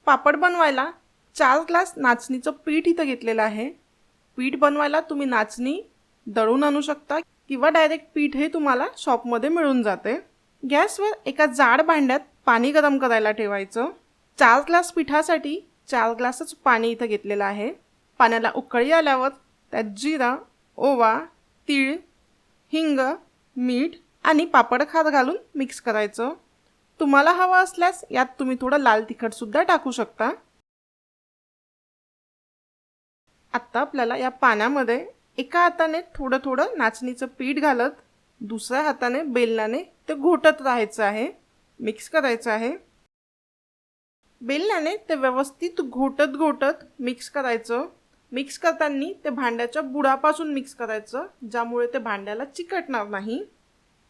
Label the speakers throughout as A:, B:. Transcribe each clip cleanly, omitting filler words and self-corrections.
A: पापड बनवायला 4 ग्लास नाचणीचं पीठ इथं घेतलेलं आहे। पीठ बनवायला तुम्ही नाचणी दळून आणू शकता किंवा डायरेक्ट पीठ हे तुम्हाला शॉपमध्ये मिळून जाते। गॅसवर एका जाड भांड्यात पाणी गरम करायला ठेवायचं। 4 ग्लास पिठासाठी 4 ग्लासच पाणी इथं घेतलेलं आहे। पाण्याला उकळी आल्यावर त्यात जिरा, ओवा, तीळ, हिंग, मीठ आणि पापडखार घालून मिक्स करायचं। तुम्हाला हवं असल्यास यात तुम्ही थोडं लाल तिखट सुद्धा टाकू शकता। आता आपल्याला या पाण्यामध्ये एका हाताने थोडं थोडं नाचणीचं पीठ घालत दुसऱ्या हाताने बेलण्याने ते घोटत राहायचं आहे, मिक्स करायचं आहे। बेलण्याने ते व्यवस्थित घोटत घोटत मिक्स करायचं। मिक्स करताना ते भांड्याच्या बुडापासून मिक्स करायचं, ज्यामुळे ते भांड्याला चिकटणार नाही।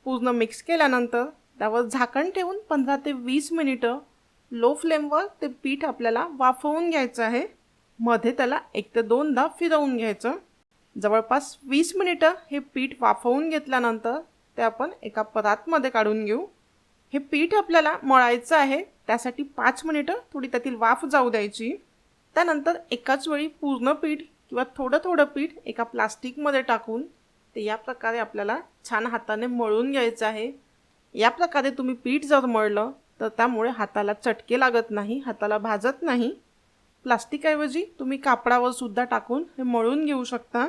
A: पूर्ण मिक्स केल्यानंतर त्यावर झाकण ठेवून 15 ते 20 मिनिटं लो फ्लेमवर ते पीठ आपल्याला वाफवून घ्यायचं आहे। मध्ये त्याला 1 ते 2दा फिरवून घ्यायचं। जवळपास 20 मिनिटं हे पीठ वाफवून घेतल्यानंतर ते आपण एका परातमध्ये काढून घेऊ। हे पीठ आपल्याला मळायचं आहे, त्यासाठी 5 मिनिटं थोडी त्यातील वाफ जाऊ द्यायची। त्यानंतर एकाच वेळी पूर्ण पीठ किंवा थोडं थोडं पीठ एका प्लास्टिकमध्ये टाकून ते या प्रकारे आपल्याला छान हाताने मळून घ्यायचं आहे। या प्रकारे तुम्ही पीठ जर मळलं तर त्यामुळे हाताला चटके लागत नाही, हाताला भाजत नाही। प्लास्टिकऐवजी तुम्ही कापडावर सुद्धा टाकून हे मळून घेऊ शकता।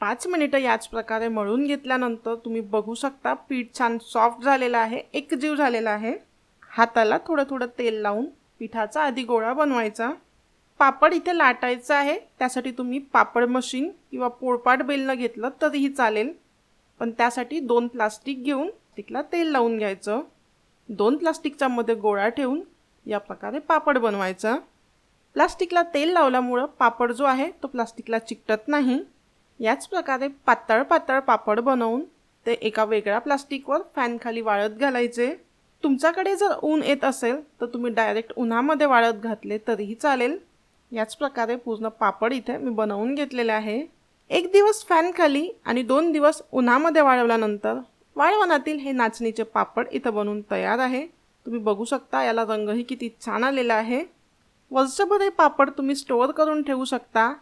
A: 5 मिनिटं याच प्रकारे मळून घेतल्यानंतर तुम्ही बघू शकता पीठ छान सॉफ्ट झालेलं आहे, एकजीव झालेला आहे। हाताला थोडं थोडं तेल लावून पिठाचा आधी गोळा बनवायचा। पापड इथे लाटायचा आहे, त्यासाठी तुम्ही पापड मशीन किंवा पोळपाट बेलणं घेतलं तरीही चालेल, पण त्यासाठी 2 प्लास्टिक घेऊन तिकला तेल लावून घ्यायचं। 2 प्लास्टिकच्या मध्ये गोळा ठेवून या प्रकारे पापड बनवायचा। प्लास्टिकला तेल लावल्यामुळे पापड जो आहे तो प्लास्टिकला चिकटत नाही। याच प्रकारे पातळ पातळ पापड बनवून ते एका वेगळ्या प्लास्टिकवर फॅन खाली वाळत घालायचे। तुमच्याकडे जर ऊन येत असेल तर तुम्ही डायरेक्ट उन्हामध्ये वाळत घातले तरीही चालेल। याच प्रकारे पूर्ण पापड इथे मी बनवून घेतलेले आहे। 1 दिवस फॅन खाली आणि 2 दिवस उन्हामध्ये वाळवल्यानंतर वाळवणातील हे नाचणीचे पापड इथं बनवून तयार आहे। तुम्ही बघू शकता याला रंगही किती छान आलेला आहे। वर्षभर हे पापड तुम्ही स्टोअर करून ठेवू शकता।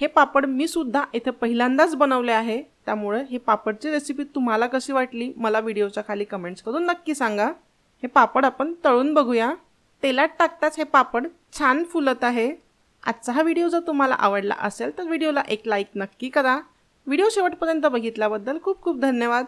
A: हे पापड मी सुद्धा इथे पहिल्यांदाच बनवले आहे, त्यामुळे हे पापडची रेसिपी तुम्हाला कशी वाटली मला व्हिडिओच्या खाली कमेंट्स करून नक्की सांगा। हे पापड आपण तळून बघूया। तेलात टाकताच हे पापड छान फुलत आहे। आजचा हा व्हिडिओ जर तुम्हाला आवडला असेल तर व्हिडिओला एक लाईक नक्की करा। व्हिडिओ शेवटपर्यंत बघितल्याबद्दल खूप खूप धन्यवाद।